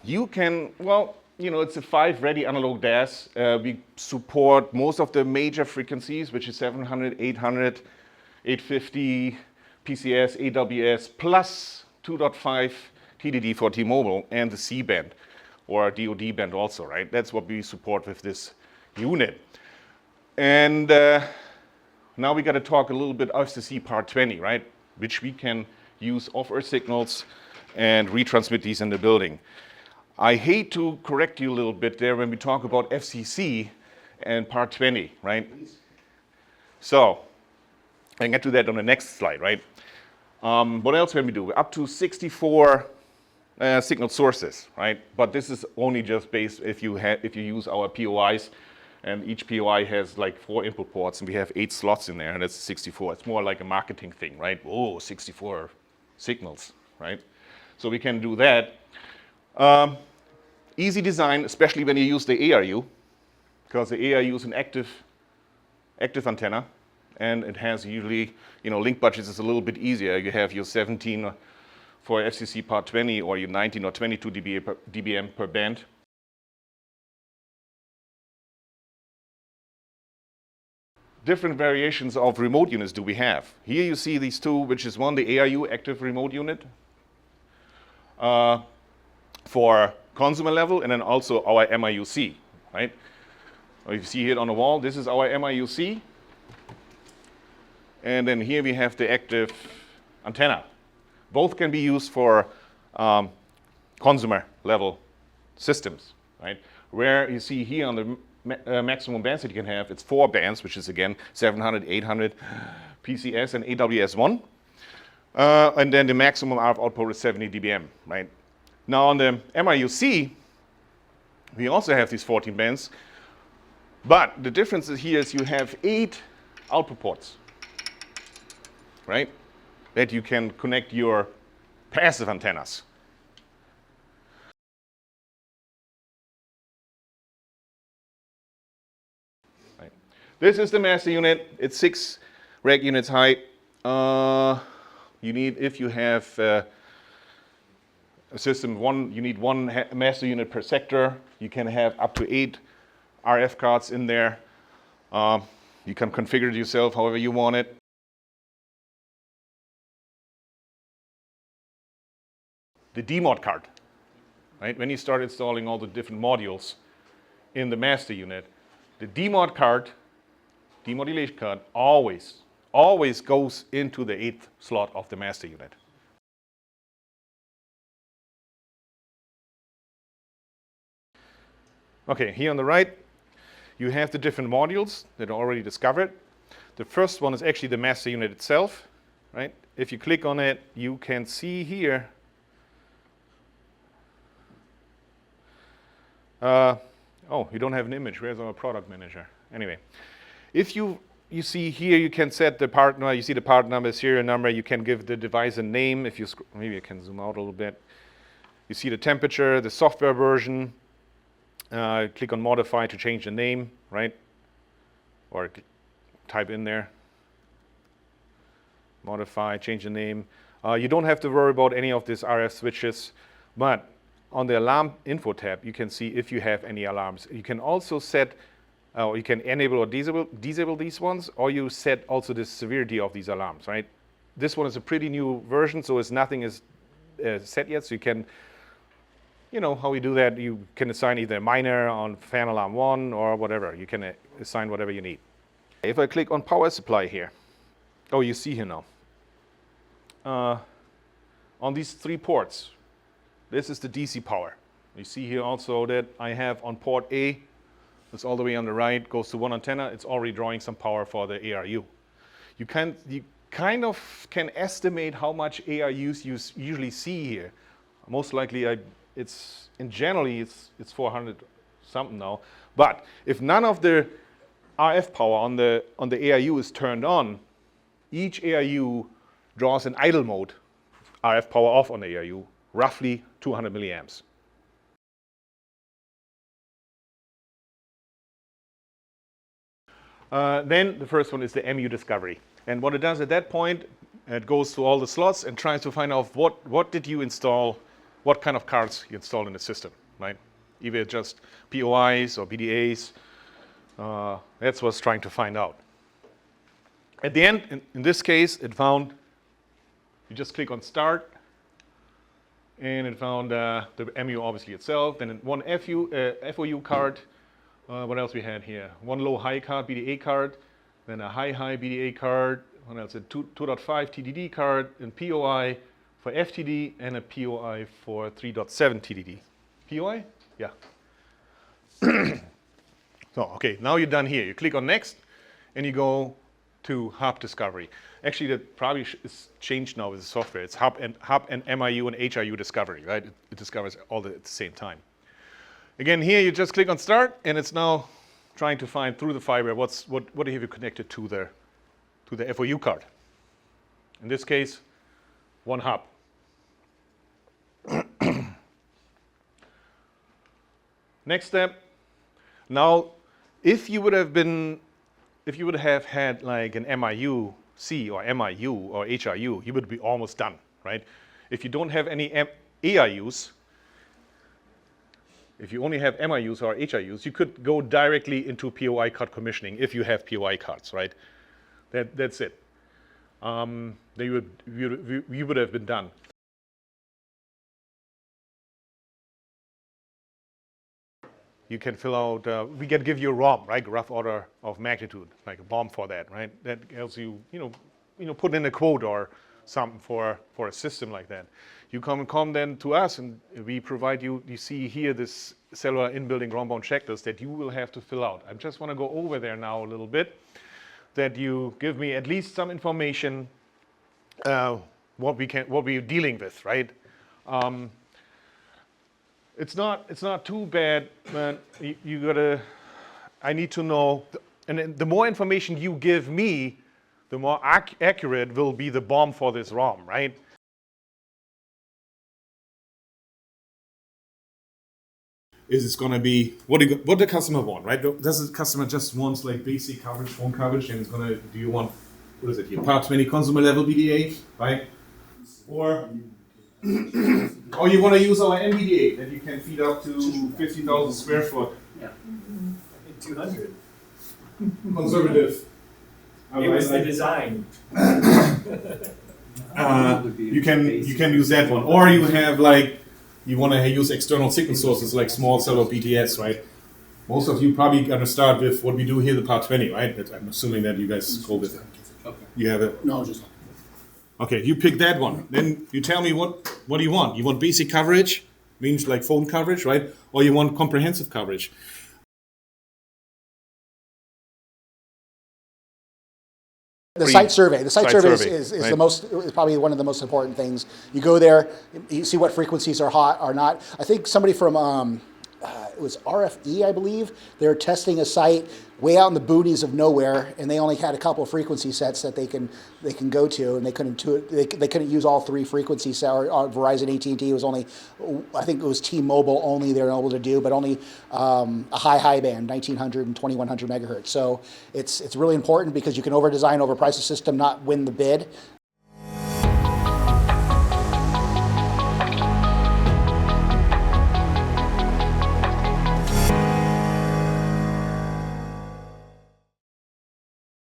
You can, well, you know, it's a 5 ready analog DAS. We support most of the major frequencies, which is 700, 800, 850, PCS, AWS, plus 2.5 TDD for T-Mobile and the C-band or DoD band also, right? That's what we support with this unit. And now we got to talk a little bit FCC part 20, right? Which we can use off-earth signals and retransmit these in the building. I hate to correct you a little bit there when we talk about FCC and part 20, right? So, I can get to that on the next slide, right? What else can we do? Up to 64 signal sources, right? But this is only just based if you use our POIs, and each POI has like 4 input ports, and we have 8 slots in there, and that's 64. It's more like a marketing thing, right? Oh, 64 signals, right? So we can do that. Easy design, especially when you use the ARU, because the ARU is an active antenna, and it has usually, you know, link budgets is a little bit easier. You have your 17 for FCC part 20 or your 19 or 22 dBm per band. Different variations of remote units do we have. Here you see these two, which is one, the ARU active remote unit for consumer level, and then also our MIUC, right? You see it on the wall, this is our MIUC. And then here we have the active antenna. Both can be used for consumer level systems, right? Where you see here on the maximum bands that you can have, it's 4 bands, which is again 700, 800, PCS and AWS1. And then the maximum RF output is 70 dBm, right? Now on the MIUC, we also have these 14 bands, but the difference here is you have 8 output ports, right? That you can connect your passive antennas. Right. This is the master unit. It's 6 rack units high. You need, if you have a system, you need 1 master unit per sector. You can have up to 8 RF cards in there. You can configure it yourself however you want it. The demod card, right? When you start installing all the different modules in the master unit, the demod card, demodulation card, always goes into the 8th slot of the master unit. Okay, here on the right, you have the different modules that are already discovered. The first one is actually the master unit itself, right? If you click on it, you can see here oh, you don't have an image. Where's our product manager? Anyway, if you see here, you can set the part number. You see the part number, serial number. You can give the device a name. If you maybe I can zoom out a little bit. You see the temperature, the software version. Click on modify to change the name, right? Or type in there. Modify, change the name. You don't have to worry about any of these RF switches, but on the alarm info tab, you can see if you have any alarms. You can also set, you can enable or disable these ones, or you set also the severity of these alarms, right? This one is a pretty new version, so nothing is set yet. So you can, you know how we do that. You can assign either minor on fan alarm 1 or whatever. You can assign whatever you need. If I click on power supply here, oh, you see here now. On these 3 ports, this is the DC power. You see here also that I have on port A, it's all the way on the right, goes to 1 antenna. It's already drawing some power for the ARU. You kind of can estimate how much ARUs you usually see here. Most likely, it's 400 something now. But if none of the RF power on the ARU is turned on, each ARU draws an idle mode, RF power off on the ARU, roughly 200 milliamps. Then the first one is the MU discovery. And what it does at that point, it goes to all the slots and tries to find out what did you install what kind of cards you install in the system, right? Either just POIs or BDAs. That's what it's trying to find out. At the end, in this case, it found, you just click on Start, and it found the MU obviously itself, then one FOU card. What else we had here? One low-high card, BDA card, then a high-high BDA card, what else? A 2.5 TDD card, and POI for FTD, and a POI for 3.7 TDD. POI? Yeah. So, okay, now you're done here. You click on Next, and you go to Hub Discovery. Actually, that probably is changed now with the software. It's Hub and MIU and HIU Discovery, right? It discovers all at the same time. Again, here you just click on Start, and it's now trying to find through the fiber what have you connected to the FOU card. In this case, one hub. Next step. Now, if you would have had like an MIU-C or MIU or HIU, you would be almost done, right? If you don't have any AIUs, if you only have MIUs or HIUs, you could go directly into POI card commissioning if you have POI cards, right? That's it. Then you would have been done. You can fill out, we can give you a ROM, right? Rough order of magnitude, like a BOM for that, right? That helps you, put in a quote or something for a system like that. You come then to us, and we provide you see here this Cellular in-building BOM checklist that you will have to fill out. I just want to go over there now a little bit, that you give me at least some information what we're dealing with, right? It's not too bad, but I need to know, and the more information you give me, the more accurate will be the BOM for this ROM, right? Is it going to be what the customer want, right? Does the customer just wants like basic coverage, phone coverage, and do you want, what is it here, Part 20 consumer level BDA, right? Or you want to use our MBDA that you can feed up to 50,000 square foot. Yeah. I think 200. Conservative. It was the design. You can use that one, or you have like you want to use external signal sources like small cell or BTS, right? Most of you probably going to start with what we do here, the Part 20, right? But I'm assuming that you guys go with it. Okay. You have it. No, just. Okay, you pick that one. Then you tell me what do you want? You want basic coverage, means like phone coverage, right? Or you want comprehensive coverage? The site survey. The site survey is right? is probably one of the most important things. You go there, you see what frequencies are hot or not. I think somebody from it was RFE, I believe. They're testing a site way out in the boonies of nowhere, and they only had a couple of frequency sets that they can go to, and they couldn't use all three frequency sets. Or Verizon, AT&T was only, I think it was T-Mobile only they were able to do, but only a high band, 1900 and 2100 megahertz. So it's really important because you can over-design, overprice the system, not win the bid.